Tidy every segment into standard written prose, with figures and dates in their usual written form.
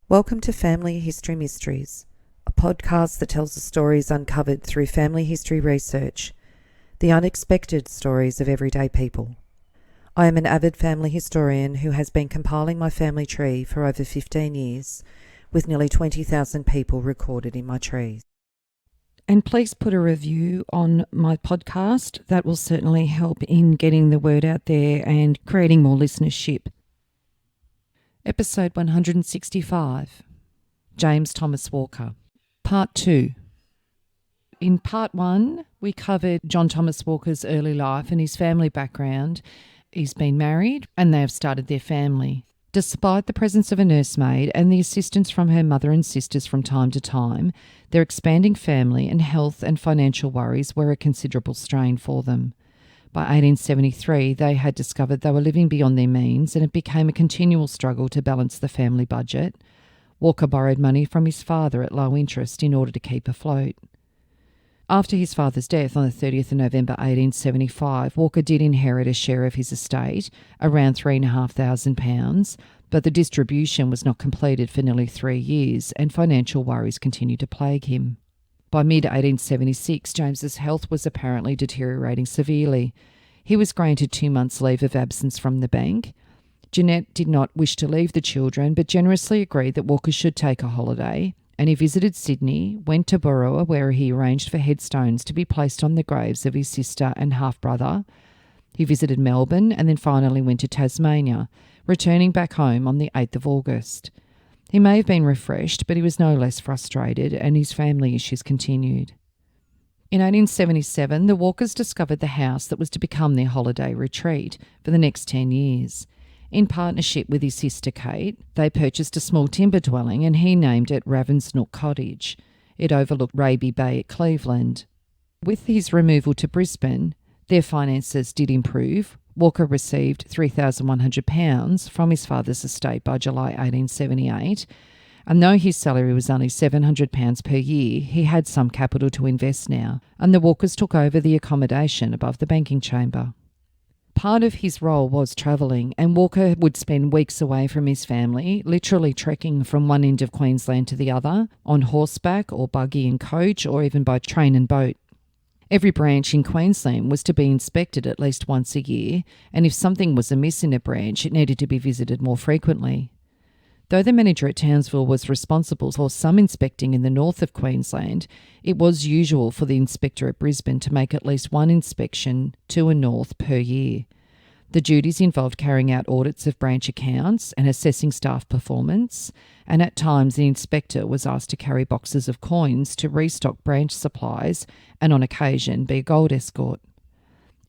Welcome to Family History Mysteries, a podcast that tells the stories uncovered through family history research, the unexpected stories of everyday people. I am an avid family historian who has been compiling my family tree for over 15 years, with nearly 20,000 people recorded in my trees. And please put a review on my podcast. That will certainly help in getting the word out there and creating more listenership. Episode 165, James Thomas Walker, Part 2. In Part 1, we covered John Thomas Walker's early life and his family background. He's been married and they have started their family. Despite the presence of a nursemaid and the assistance from her mother and sisters from time to time, their expanding family and health and financial worries were a considerable strain for them. By 1873, they had discovered they were living beyond their means and it became a continual struggle to balance the family budget. Walker borrowed money from his father at low interest in order to keep afloat. After his father's death on the 30th of November 1875, Walker did inherit a share of his estate, around £3,500, but the distribution was not completed for nearly 3 years and financial worries continued to plague him. By mid-1876, James's health was apparently deteriorating severely. He was granted 2 months' leave of absence from the bank. Jeanette did not wish to leave the children, but generously agreed that Walker should take a holiday, and he visited Sydney, went to Burrowa, where he arranged for headstones to be placed on the graves of his sister and half-brother. He visited Melbourne and then finally went to Tasmania, returning back home on the 8th of August. He may have been refreshed, but he was no less frustrated, and his family issues continued. In 1877, the Walkers discovered the house that was to become their holiday retreat for the next 10 years. In partnership with his sister Kate, they purchased a small timber dwelling and he named it Ravensnook Cottage. It overlooked Raby Bay at Cleveland. With his removal to Brisbane, their finances did improve. Walker received £3,100 from his father's estate by July 1878, and though his salary was only £700 per year, he had some capital to invest now, and the Walkers took over the accommodation above the banking chamber. Part of his role was travelling, and Walker would spend weeks away from his family, literally trekking from one end of Queensland to the other, on horseback or buggy and coach, or even by train and boat. Every branch in Queensland was to be inspected at least once a year, and if something was amiss in a branch, it needed to be visited more frequently. Though the manager at Townsville was responsible for some inspecting in the north of Queensland, it was usual for the inspector at Brisbane to make at least one inspection to and north per year. The duties involved carrying out audits of branch accounts and assessing staff performance, and at times the inspector was asked to carry boxes of coins to restock branch supplies and on occasion be a gold escort.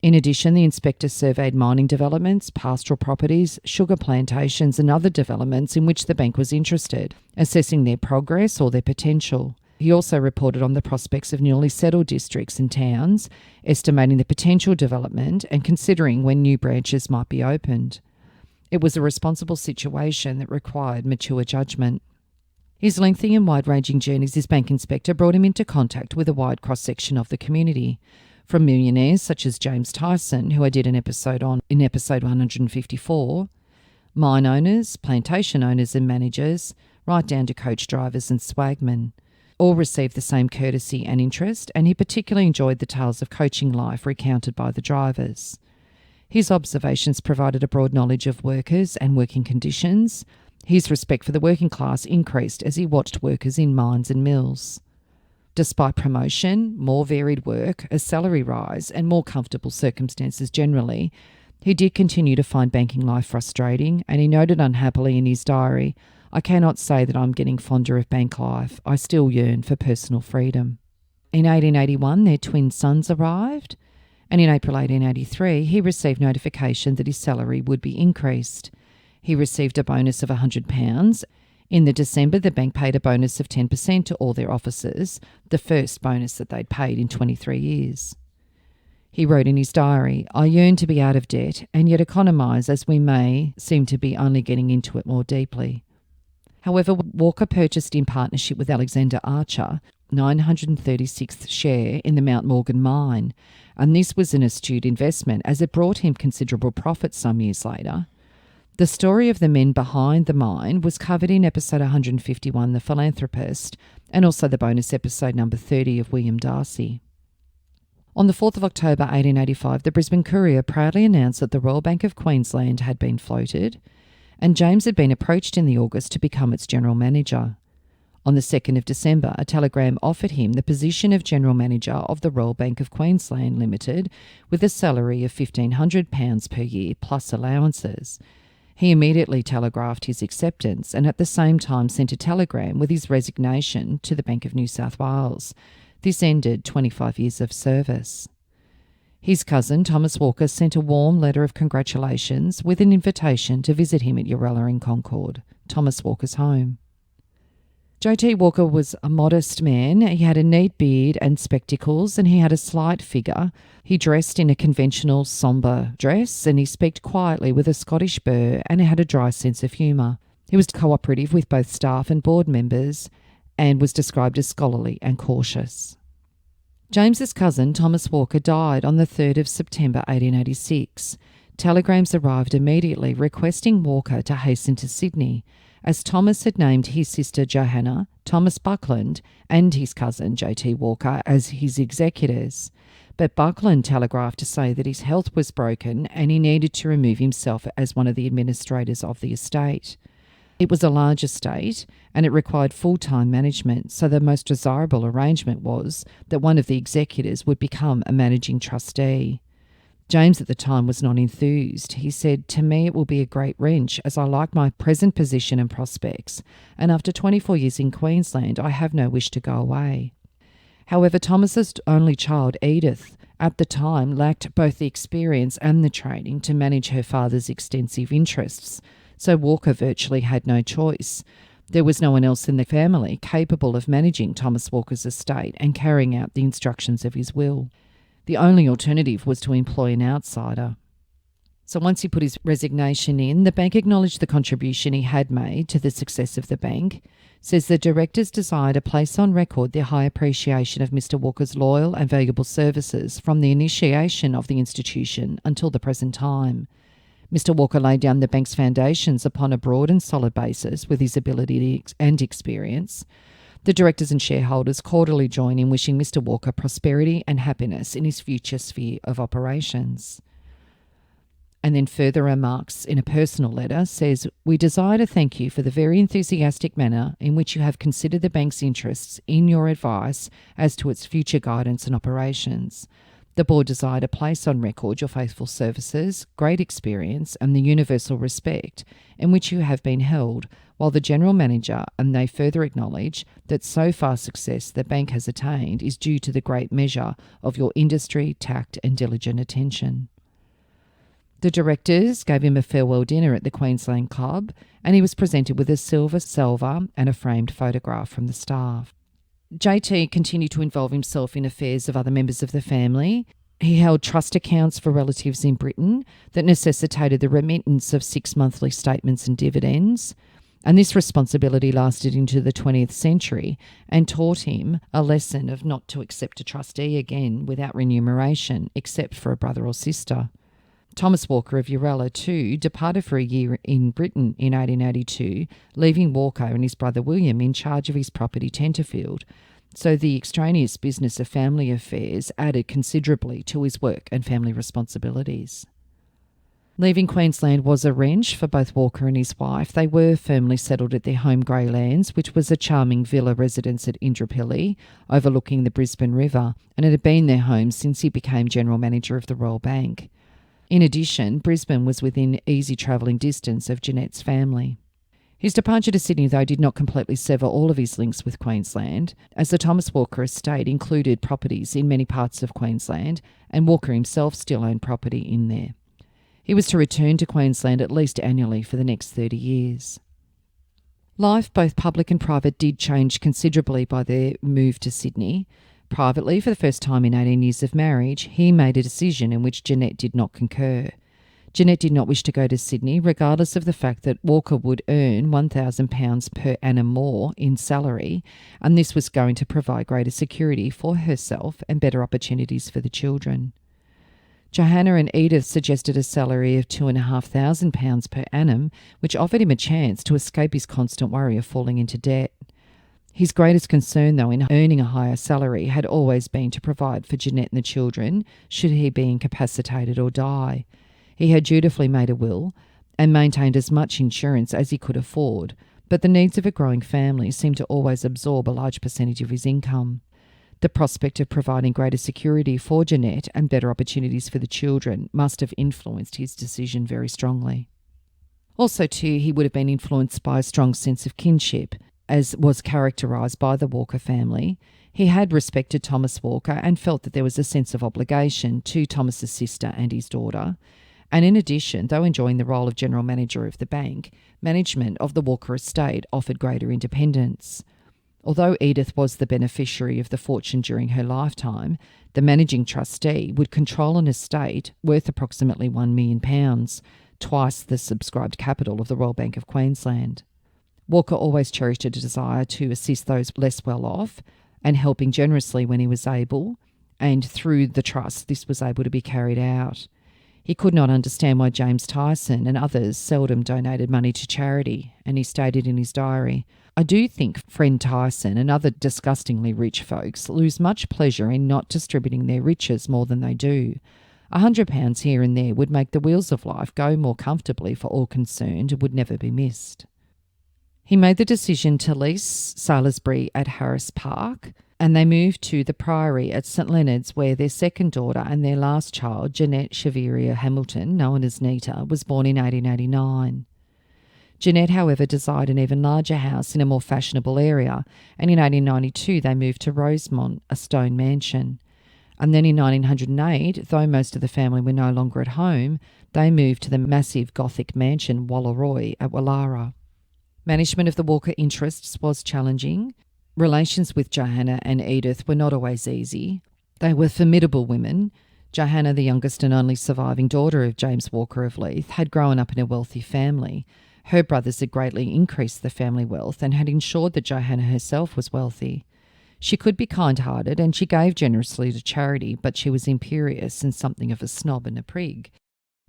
In addition, the inspector surveyed mining developments, pastoral properties, sugar plantations and other developments in which the bank was interested, assessing their progress or their potential. He also reported on the prospects of newly settled districts and towns, estimating the potential development and considering when new branches might be opened. It was a responsible situation that required mature judgment. His lengthy and wide-ranging journeys as bank inspector brought him into contact with a wide cross-section of the community, from millionaires such as James Tyson, who I did an episode on in episode 154, mine owners, plantation owners and managers, right down to coach drivers and swagmen. All received the same courtesy and interest, and he particularly enjoyed the tales of coaching life recounted by the drivers. His observations provided a broad knowledge of workers and working conditions. His respect for the working class increased as he watched workers in mines and mills. Despite promotion, more varied work, a salary rise, and more comfortable circumstances generally, he did continue to find banking life frustrating, and he noted unhappily in his diary, "I cannot say that I'm getting fonder of bank life. I still yearn for personal freedom." In 1881, their twin sons arrived, and in April 1883, he received notification that his salary would be increased. He received a bonus of £100. In December, the bank paid a bonus of 10% to all their officers, the first bonus that they'd paid in 23 years. He wrote in his diary, "I yearn to be out of debt, and yet economise as we may seem to be only getting into it more deeply." However, Walker purchased in partnership with Alexander Archer 936th share in the Mount Morgan mine, and this was an astute investment as it brought him considerable profit some years later. The story of the men behind the mine was covered in episode 151, The Philanthropist, and also the bonus episode number 30 of William Darcy. On the 4th of October 1885, the Brisbane Courier proudly announced that the Royal Bank of Queensland had been floated, and James had been approached in the August to become its general manager. On the 2nd of December, a telegram offered him the position of General Manager of the Royal Bank of Queensland Limited with a salary of £1,500 per year plus allowances. He immediately telegraphed his acceptance and at the same time sent a telegram with his resignation to the Bank of New South Wales. This ended 25 years of service. His cousin, Thomas Walker, sent a warm letter of congratulations with an invitation to visit him at Urella in Concord, Thomas Walker's home. J.T. Walker was a modest man. He had a neat beard and spectacles, and he had a slight figure. He dressed in a conventional sombre dress, and he spoke quietly with a Scottish burr and had a dry sense of humour. He was cooperative with both staff and board members and was described as scholarly and cautious. James's cousin, Thomas Walker, died on the 3rd of September 1886. Telegrams arrived immediately requesting Walker to hasten to Sydney, as Thomas had named his sister Johanna, Thomas Buckland, and his cousin J.T. Walker as his executors. But Buckland telegraphed to say that his health was broken and he needed to remove himself as one of the administrators of the estate. It was a large estate and it required full-time management, so the most desirable arrangement was that one of the executors would become a managing trustee. James at the time was not enthused. He said, "To me it will be a great wrench as I like my present position and prospects, and after 24 years in Queensland I have no wish to go away." However, Thomas's only child, Edith, at the time lacked both the experience and the training to manage her father's extensive interests, so Walker virtually had no choice. There was no one else in the family capable of managing Thomas Walker's estate and carrying out the instructions of his will. The only alternative was to employ an outsider. So once he put his resignation in, the bank acknowledged the contribution he had made to the success of the bank, says the directors desire to place on record their high appreciation of Mr. Walker's loyal and valuable services from the initiation of the institution until the present time. Mr. Walker laid down the bank's foundations upon a broad and solid basis with his ability and experience. The directors and shareholders cordially join in wishing Mr. Walker prosperity and happiness in his future sphere of operations. And then further remarks in a personal letter says, "We desire to thank you for the very enthusiastic manner in which you have considered the bank's interests in your advice as to its future guidance and operations. The board desire to place on record your faithful services, great experience and the universal respect in which you have been held, while the General Manager, and they further acknowledge that so far success the bank has attained is due to the great measure of your industry, tact and diligent attention." The directors gave him a farewell dinner at the Queensland Club, and he was presented with a silver salver and a framed photograph from the staff. JT continued to involve himself in affairs of other members of the family. He held trust accounts for relatives in Britain that necessitated the remittance of 6 monthly statements and dividends. And this responsibility lasted into the 20th century and taught him a lesson of not to accept a trustee again without remuneration, except for a brother or sister. Thomas Walker of Urella, too, departed for a year in Britain in 1882, leaving Walker and his brother William in charge of his property Tenterfield. So the extraneous business of family affairs added considerably to his work and family responsibilities. Leaving Queensland was a wrench for both Walker and his wife. They were firmly settled at their home Greylands, which was a charming villa residence at Indooroopilly, overlooking the Brisbane River, and it had been their home since he became General Manager of the Royal Bank. In addition, Brisbane was within easy travelling distance of Jeanette's family. His departure to Sydney, though, did not completely sever all of his links with Queensland, as the Thomas Walker estate included properties in many parts of Queensland, and Walker himself still owned property in there. He was to return to Queensland at least annually for the next 30 years. Life, both public and private, did change considerably by their move to Sydney. Privately, for the first time in 18 years of marriage, he made a decision in which Jeanette did not concur. Jeanette did not wish to go to Sydney, regardless of the fact that Walker would earn £1,000 per annum more in salary, and this was going to provide greater security for herself and better opportunities for the children. Johanna and Edith suggested a salary of £2,500 per annum, which offered him a chance to escape his constant worry of falling into debt. His greatest concern, though, in earning a higher salary had always been to provide for Jeanette and the children should he be incapacitated or die. He had dutifully made a will and maintained as much insurance as he could afford, but the needs of a growing family seemed to always absorb a large percentage of his income. The prospect of providing greater security for Jeanette and better opportunities for the children must have influenced his decision very strongly. Also, too, he would have been influenced by a strong sense of kinship, as was characterised by the Walker family. He had respected Thomas Walker and felt that there was a sense of obligation to Thomas's sister and his daughter. And in addition, though enjoying the role of general manager of the bank, management of the Walker estate offered greater independence. Although Edith was the beneficiary of the fortune during her lifetime, the managing trustee would control an estate worth approximately £1 million, twice the subscribed capital of the Royal Bank of Queensland. Walker always cherished a desire to assist those less well off and helping generously when he was able, and through the trust this was able to be carried out. He could not understand why James Tyson and others seldom donated money to charity, and he stated in his diary, "I do think friend Tyson and other disgustingly rich folks lose much pleasure in not distributing their riches more than they do. £100 here and there would make the wheels of life go more comfortably for all concerned and would never be missed." He made the decision to lease Salisbury at Harris Park, and they moved to the Priory at St Leonard's, where their second daughter and their last child, Jeanette Cheveria Hamilton, known as Nita, was born in 1889. Jeanette, however, desired an even larger house in a more fashionable area, and in 1892 they moved to Rosemont, a stone mansion. And then in 1908, though most of the family were no longer at home, they moved to the massive Gothic mansion Walleroy at Wallara. Management of the Walker interests was challenging. Relations with Johanna and Edith were not always easy. They were formidable women. Johanna, the youngest and only surviving daughter of James Walker of Leith, had grown up in a wealthy family. Her brothers had greatly increased the family wealth and had ensured that Johanna herself was wealthy. She could be kind-hearted and she gave generously to charity, but she was imperious and something of a snob and a prig.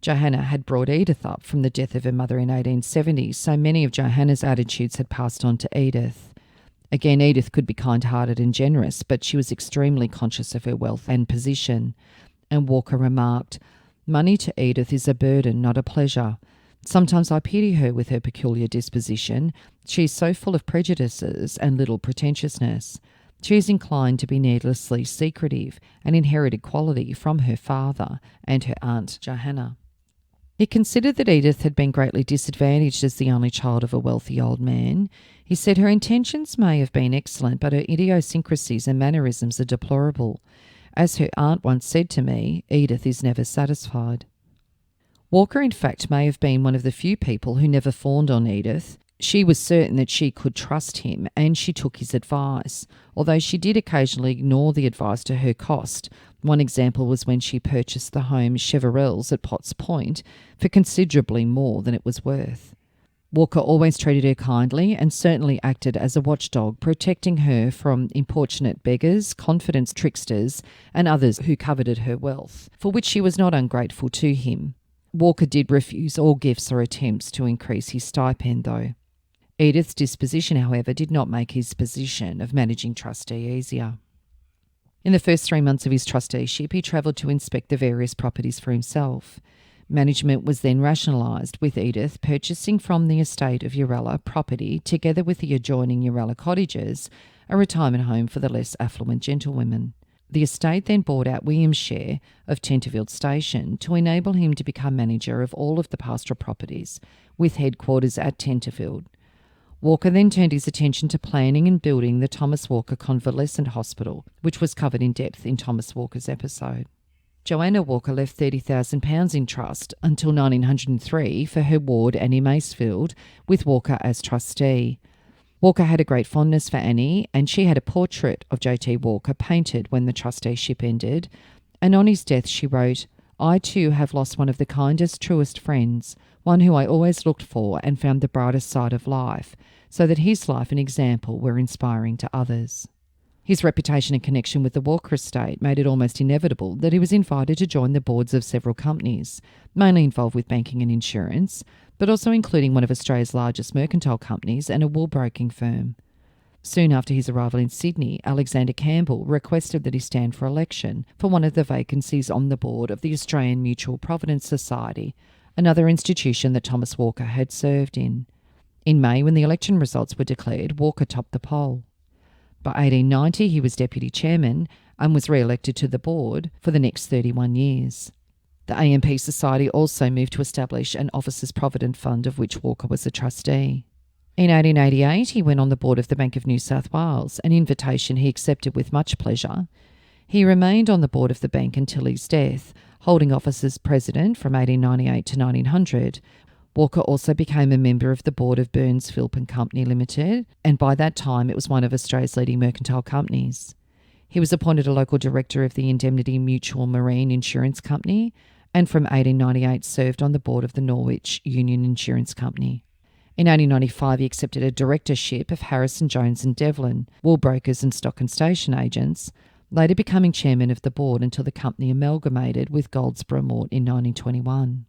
Johanna had brought Edith up from the death of her mother in 1870, so many of Johanna's attitudes had passed on to Edith. Again, Edith could be kind-hearted and generous, but she was extremely conscious of her wealth and position. And Walker remarked, "Money to Edith is a burden, not a pleasure. Sometimes I pity her with her peculiar disposition. She is so full of prejudices and little pretentiousness. She is inclined to be needlessly secretive, an inherited quality from her father and her aunt Johanna." He considered that Edith had been greatly disadvantaged as the only child of a wealthy old man. He said her intentions may have been excellent, but her idiosyncrasies and mannerisms are deplorable. As her aunt once said to me, Edith is never satisfied. Walker, in fact, may have been one of the few people who never fawned on Edith. She was certain that she could trust him, and she took his advice, although she did occasionally ignore the advice to her cost. One example was when she purchased the home Cheverels at Potts Point for considerably more than it was worth. Walker always treated her kindly and certainly acted as a watchdog, protecting her from importunate beggars, confidence tricksters, and others who coveted her wealth, for which she was not ungrateful to him. Walker did refuse all gifts or attempts to increase his stipend, though. Edith's disposition, however, did not make his position of managing trustee easier. In the first 3 months of his trusteeship, he travelled to inspect the various properties for himself. Management was then rationalised, with Edith purchasing from the estate of Urella property, together with the adjoining Urella cottages, a retirement home for the less affluent gentlewomen. The estate then bought out William's share of Tenterfield Station to enable him to become manager of all of the pastoral properties, with headquarters at Tenterfield. Walker then turned his attention to planning and building the Thomas Walker Convalescent Hospital, which was covered in depth in Thomas Walker's episode. Joanna Walker left £30,000 in trust until 1903 for her ward Annie Macefield, with Walker as trustee. Walker had a great fondness for Annie, and she had a portrait of J.T. Walker painted when the trusteeship ended, and on his death she wrote, "I too have lost one of the kindest, truest friends, one who I always looked for and found the brightest side of life, so that his life and example were inspiring to others." His reputation and connection with the Walker estate made it almost inevitable that he was invited to join the boards of several companies, mainly involved with banking and insurance, but also including one of Australia's largest mercantile companies and a wool-broking firm. Soon after his arrival in Sydney, Alexander Campbell requested that he stand for election for one of the vacancies on the board of the Australian Mutual Provident Society, another institution that Thomas Walker had served in. In May, when the election results were declared, Walker topped the poll. By 1890, he was deputy chairman and was re-elected to the board for the next 31 years. The AMP Society also moved to establish an Officers' Provident Fund of which Walker was a trustee. In 1888, he went on the board of the Bank of New South Wales, an invitation he accepted with much pleasure. He remained on the board of the bank until his death, holding office as president from 1898 to 1900. Walker also became a member of the board of Burns, Philp and Company Limited, and by that time it was one of Australia's leading mercantile companies. He was appointed a local director of the Indemnity Mutual Marine Insurance Company, and from 1898 served on the board of the Norwich Union Insurance Company. In 1895, he accepted a directorship of Harrison Jones and Devlin, wool brokers and stock and station agents, later becoming chairman of the board until the company amalgamated with Goldsborough Mort in 1921.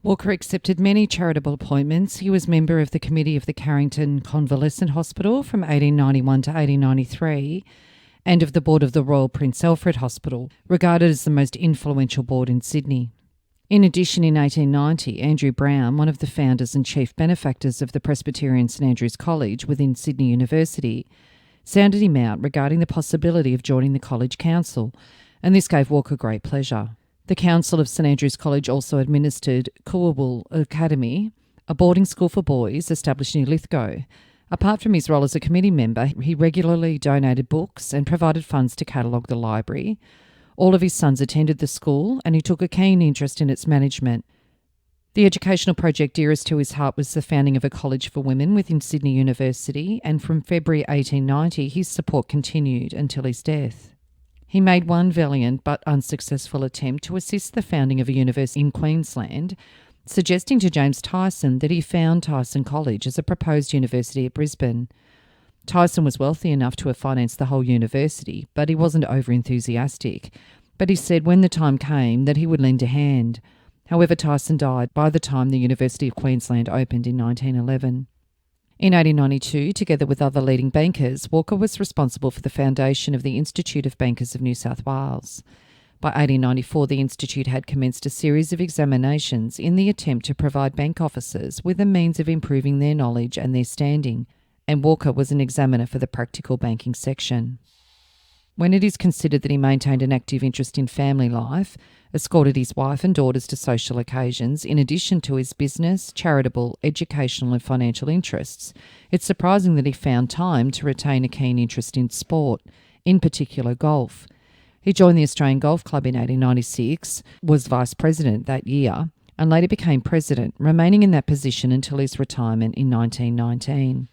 Walker accepted many charitable appointments. He was member of the committee of the Carrington Convalescent Hospital from 1891 to 1893 and of the board of the Royal Prince Alfred Hospital, regarded as the most influential board in Sydney. In addition, in 1890, Andrew Brown, one of the founders and chief benefactors of the Presbyterian St Andrew's College within Sydney University, sounded him out regarding the possibility of joining the college council, and this gave Walker great pleasure. The Council of St Andrew's College also administered Coolwool Academy, a boarding school for boys established near Lithgow. Apart from his role as a committee member, he regularly donated books and provided funds to catalogue the library. All of his sons attended the school and he took a keen interest in its management. The educational project dearest to his heart was the founding of a college for women within Sydney University, and from February 1890 his support continued until his death. He made one valiant but unsuccessful attempt to assist the founding of a university in Queensland, suggesting to James Tyson that he found Tyson College as a proposed university at Brisbane. Tyson was wealthy enough to have financed the whole university, but he wasn't over-enthusiastic. But he said when the time came that he would lend a hand. However, Tyson died by the time the University of Queensland opened in 1911. In 1892, together with other leading bankers, Walker was responsible for the foundation of the Institute of Bankers of New South Wales. By 1894, the Institute had commenced a series of examinations in the attempt to provide bank officers with a means of improving their knowledge and their standing, and Walker was an examiner for the practical banking section. When it is considered that he maintained an active interest in family life, escorted his wife and daughters to social occasions, in addition to his business, charitable, educational and financial interests, it's surprising that he found time to retain a keen interest in sport, in particular golf. He joined the Australian Golf Club in 1896, was vice president that year, and later became president, remaining in that position until his retirement in 1919.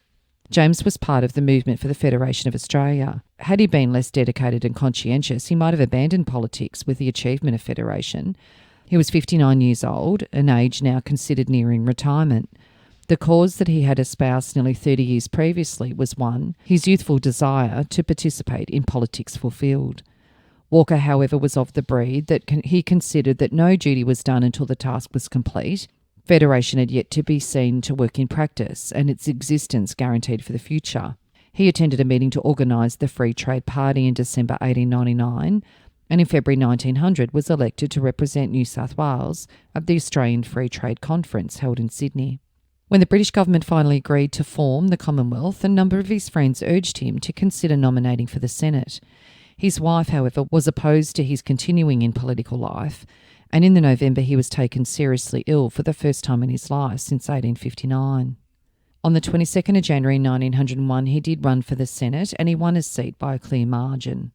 James was part of the movement for the Federation of Australia. Had he been less dedicated and conscientious, he might have abandoned politics with the achievement of federation. He was 59 years old, an age now considered nearing retirement. The cause that he had espoused nearly 30 years previously was one, his youthful desire to participate in politics fulfilled. Walker, however, was of the breed that he considered that no duty was done until the task was complete. Federation had yet to be seen to work in practice, and its existence guaranteed for the future. He attended a meeting to organise the Free Trade Party in December 1899, and in February 1900 was elected to represent New South Wales at the Australian Free Trade Conference held in Sydney. When the British government finally agreed to form the Commonwealth, a number of his friends urged him to consider nominating for the Senate. His wife, however, was opposed to his continuing in political life, and in the November he was taken seriously ill for the first time in his life since 1859. On the 22nd of January 1901 he did run for the Senate and he won his seat by a clear margin,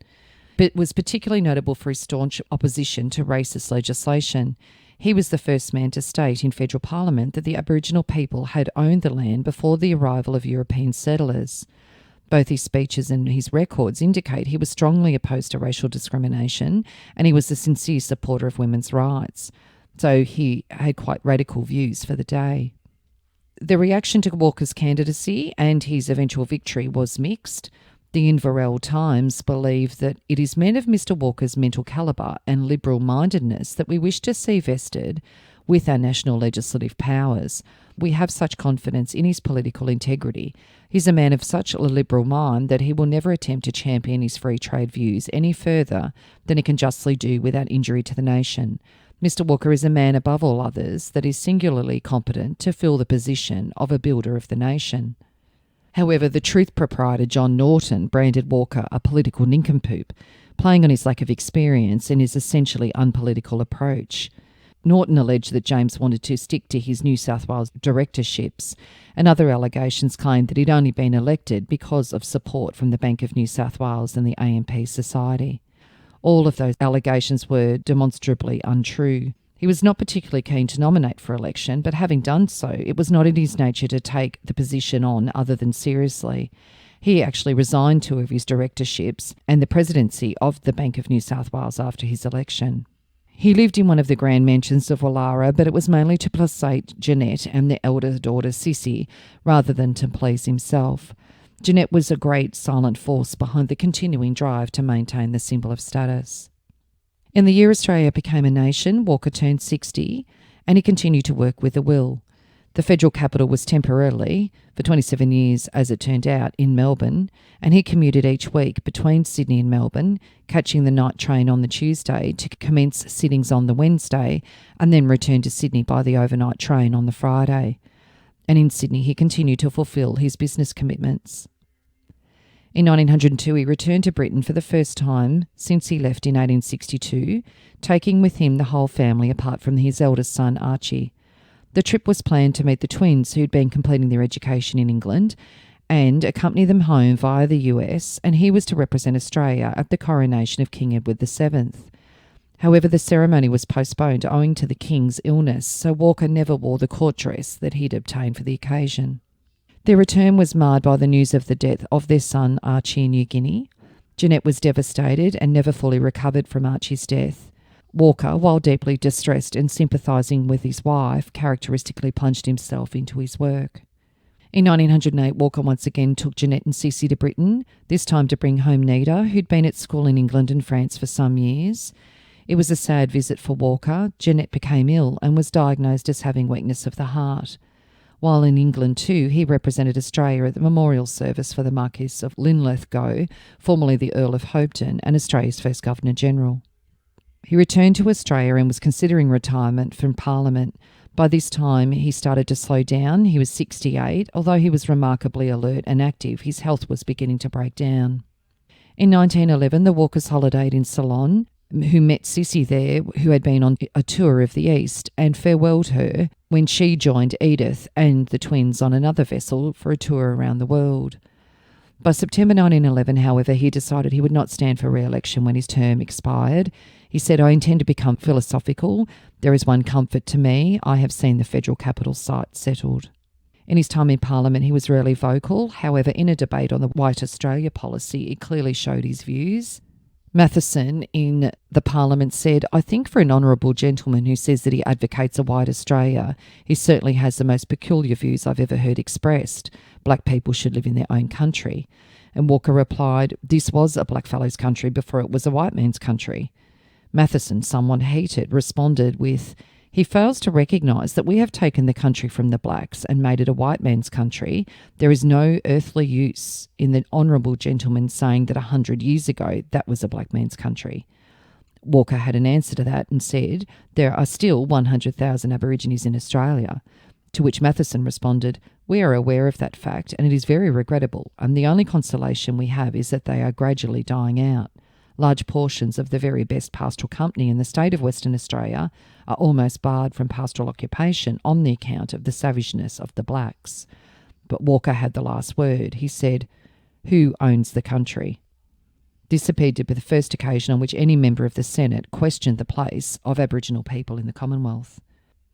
but was particularly notable for his staunch opposition to racist legislation. He was the first man to state in federal parliament that the Aboriginal people had owned the land before the arrival of European settlers. Both his speeches and his records indicate he was strongly opposed to racial discrimination and he was a sincere supporter of women's rights. So he had quite radical views for the day. The reaction to Walker's candidacy and his eventual victory was mixed. The Inverell Times believe that it is men of Mr. Walker's mental calibre and liberal-mindedness that we wish to see vested with our national legislative powers. We have such confidence in his political integrity. He's a man of such a liberal mind that he will never attempt to champion his free trade views any further than he can justly do without injury to the nation. Mr. Walker is a man above all others that is singularly competent to fill the position of a builder of the nation. However, the Truth proprietor John Norton branded Walker a political nincompoop, playing on his lack of experience and his essentially unpolitical approach. Norton alleged that James wanted to stick to his New South Wales directorships, and other allegations claimed that he'd only been elected because of support from the Bank of New South Wales and the AMP Society. All of those allegations were demonstrably untrue. He was not particularly keen to nominate for election, but having done so, it was not in his nature to take the position on other than seriously. He actually resigned 2 of his directorships and the presidency of the Bank of New South Wales after his election. He lived in one of the grand mansions of Woollahra, but it was mainly to placate Jeanette and their elder daughter Sissy, rather than to please himself. Jeanette was a great silent force behind the continuing drive to maintain the symbol of status. In the year Australia became a nation, Walker turned 60, and he continued to work with a will. The federal capital was temporarily, for 27 years as it turned out, in Melbourne, and he commuted each week between Sydney and Melbourne, catching the night train on the Tuesday to commence sittings on the Wednesday, and then return to Sydney by the overnight train on the Friday. And in Sydney he continued to fulfil his business commitments. In 1902 he returned to Britain for the first time since he left in 1862, taking with him the whole family apart from his eldest son Archie. The trip was planned to meet the twins who'd been completing their education in England and accompany them home via the US, and he was to represent Australia at the coronation of King Edward VII. However, the ceremony was postponed owing to the King's illness, so Walker never wore the court dress that he'd obtained for the occasion. Their return was marred by the news of the death of their son Archie in New Guinea. Jeanette was devastated and never fully recovered from Archie's death. Walker, while deeply distressed and sympathising with his wife, characteristically plunged himself into his work. In 1908, Walker once again took Jeanette and Sissy to Britain, this time to bring home Nita, who'd been at school in England and France for some years. It was a sad visit for Walker. Jeanette became ill and was diagnosed as having weakness of the heart. While in England too, he represented Australia at the memorial service for the Marquis of Linlithgow, formerly the Earl of Hopetoun, and Australia's first Governor-General. He returned to Australia and was considering retirement from Parliament. By this time, he started to slow down. He was 68. Although he was remarkably alert and active, his health was beginning to break down. In 1911, the Walkers holidayed in Ceylon, who met Sissy there, who had been on a tour of the East, and farewelled her when she joined Edith and the twins on another vessel for a tour around the world. By September 1911, however, he decided he would not stand for re-election when his term expired. He said, "I intend to become philosophical. There is one comfort to me. I have seen the federal capital site settled." In his time in Parliament, he was rarely vocal. However, in a debate on the White Australia policy, it clearly showed his views. Matheson in the Parliament said, "I think for an honourable gentleman who says that he advocates a white Australia, he certainly has the most peculiar views I've ever heard expressed. Black people should live in their own country." And Walker replied, "This was a blackfellow's country before it was a white man's country." Matheson, somewhat heated, responded with, "He fails to recognise that we have taken the country from the blacks and made it a white man's country. There is no earthly use in the honourable gentleman saying that 100 years ago that was a black man's country." Walker had an answer to that and said, "There are still 100,000 Aborigines in Australia." To which Matheson responded, "We are aware of that fact and it is very regrettable, and the only consolation we have is that they are gradually dying out. Large portions of the very best pastoral company in the state of Western Australia are almost barred from pastoral occupation on the account of the savageness of the blacks." But Walker had the last word. He said, "Who owns the country?" This appeared to be the first occasion on which any member of the Senate questioned the place of Aboriginal people in the Commonwealth.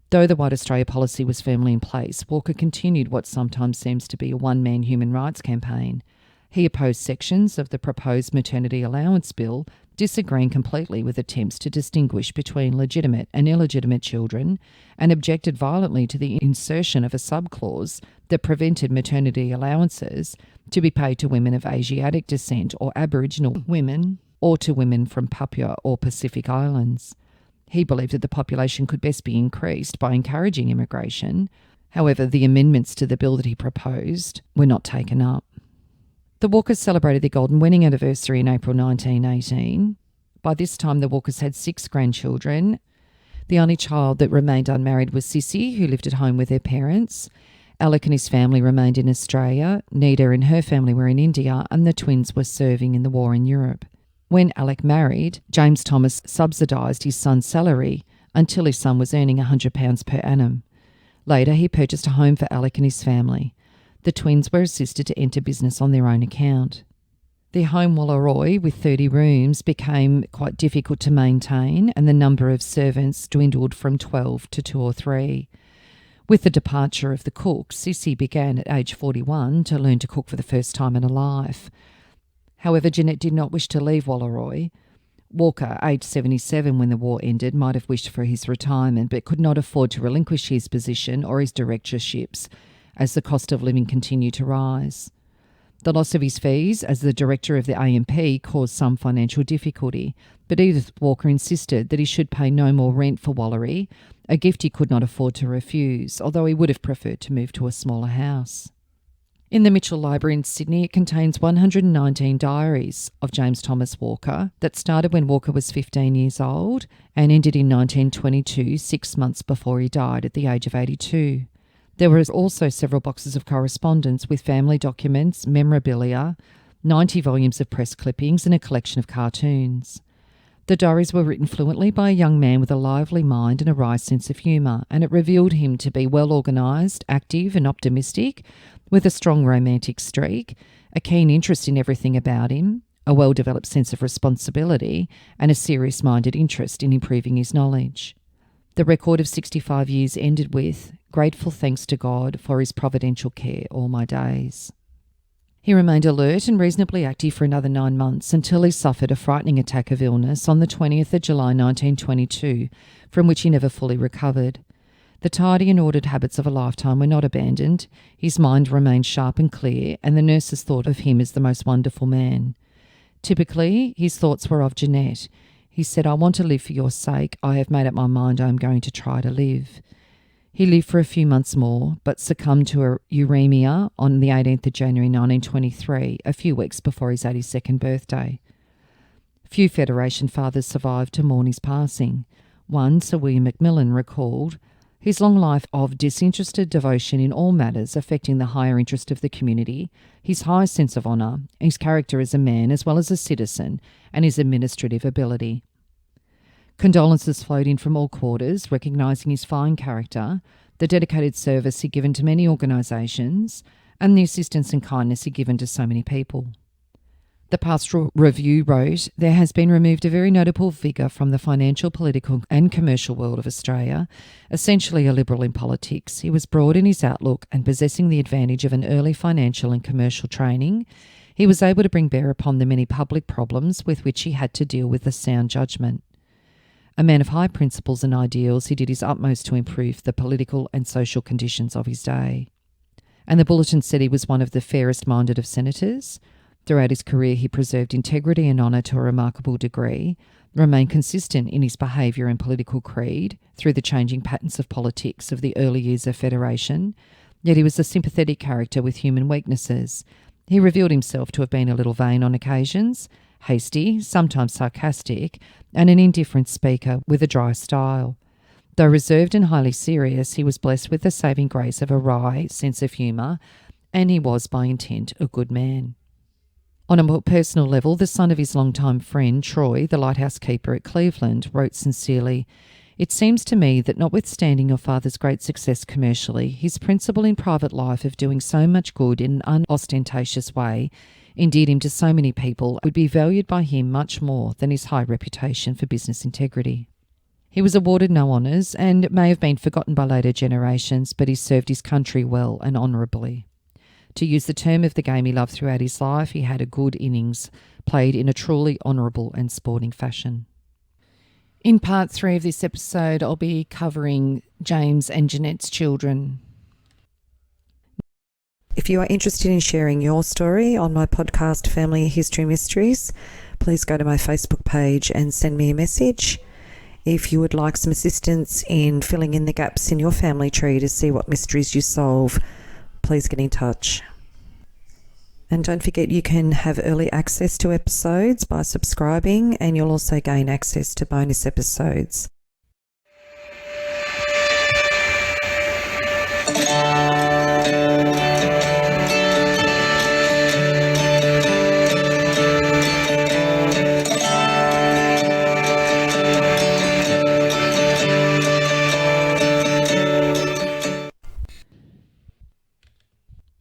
Though the White Australia policy was firmly in place, Walker continued what sometimes seems to be a one-man human rights campaign. He opposed sections of the proposed maternity allowance bill disagreeing completely with attempts to distinguish between legitimate and illegitimate children, and objected violently to the insertion of a subclause that prevented maternity allowances to be paid to women of Asiatic descent or Aboriginal women, or to women from Papua or Pacific Islands. He believed that the population could best be increased by encouraging immigration. However, the amendments to the bill that he proposed were not taken up. The Walkers celebrated their golden wedding anniversary in April 1918. By this time, the Walkers had 6 grandchildren. The only child that remained unmarried was Sissy, who lived at home with her parents. Alec and his family remained in Australia. Nita and her family were in India, and the twins were serving in the war in Europe. When Alec married, James Thomas subsidised his son's salary until his son was earning £100 per annum. Later, he purchased a home for Alec and his family. The twins were assisted to enter business on their own account. Their home Wallaroi, with 30 rooms, became quite difficult to maintain, and the number of servants dwindled from 12 to 2 or 3. With the departure of the cook, Sissy began at age 41 to learn to cook for the first time in her life. However, Jeanette did not wish to leave Wallaroi. Walker, aged 77 when the war ended, might have wished for his retirement, but could not afford to relinquish his position or his directorships, as the cost of living continued to rise. The loss of his fees as the director of the AMP caused some financial difficulty, but Edith Walker insisted that he should pay no more rent for Wallaroi, a gift he could not afford to refuse, although he would have preferred to move to a smaller house. In the Mitchell Library in Sydney, it contains 119 diaries of James Thomas Walker that started when Walker was 15 years old and ended in 1922, 6 months before he died at the age of 82. There were also several boxes of correspondence with family documents, memorabilia, 90 volumes of press clippings, and a collection of cartoons. The diaries were written fluently by a young man with a lively mind and a wry sense of humour, and it revealed him to be well organised, active and optimistic, with a strong romantic streak, a keen interest in everything about him, a well-developed sense of responsibility, and a serious-minded interest in improving his knowledge. The record of 65 years ended with, "Grateful thanks to God for his providential care all my days." He remained alert and reasonably active for another 9 months until he suffered a frightening attack of illness on the 20th of July 1922, from which he never fully recovered. The tidy and ordered habits of a lifetime were not abandoned. His mind remained sharp and clear, and the nurses thought of him as the most wonderful man. Typically, his thoughts were of Jeanette. He said, "I want to live for your sake. I have made up my mind I am going to try to live." He lived for a few months more, but succumbed to a uremia on the 18th of January 1923, a few weeks before his 82nd birthday. Few Federation fathers survived to mourn his passing. One, Sir William Macmillan, recalled, "His long life of disinterested devotion in all matters affecting the higher interest of the community, his high sense of honour, his character as a man as well as a citizen, and his administrative ability." Condolences flowed in from all quarters, recognising his fine character, the dedicated service he'd given to many organisations, and the assistance and kindness he'd given to so many people. The Pastoral Review wrote, "There has been removed a very notable figure from the financial, political and commercial world of Australia, essentially a liberal in politics. He was broad in his outlook and possessing the advantage of an early financial and commercial training. He was able to bring bear upon the many public problems with which he had to deal with a sound judgment. A man of high principles and ideals, he did his utmost to improve the political and social conditions of his day." And the bulletin said he was one of the fairest-minded of senators. Throughout his career, he preserved integrity and honour to a remarkable degree, remained consistent in his behaviour and political creed through the changing patterns of politics of the early years of Federation, yet he was a sympathetic character with human weaknesses. He revealed himself to have been a little vain on occasions, hasty, sometimes sarcastic, and an indifferent speaker with a dry style. Though reserved and highly serious, he was blessed with the saving grace of a wry sense of humour, and he was, by intent, a good man. On a more personal level, the son of his longtime friend, Troy, the lighthouse keeper at Cleveland, wrote sincerely, "It seems to me that notwithstanding your father's great success commercially, his principle in private life of doing so much good in an unostentatious way endeared him to so many people would be valued by him much more than his high reputation for business integrity." He was awarded no honours and may have been forgotten by later generations, but he served his country well and honourably. To use the term of the game he loved throughout his life, he had a good innings, played in a truly honourable and sporting fashion. In part 3 of this episode, I'll be covering James and Jeanette's children. If you are interested in sharing your story on my podcast, Family History Mysteries, please go to my Facebook page and send me a message. If you would like some assistance in filling in the gaps in your family tree to see what mysteries you solve, please get in touch. And don't forget, you can have early access to episodes by subscribing, and you'll also gain access to bonus episodes.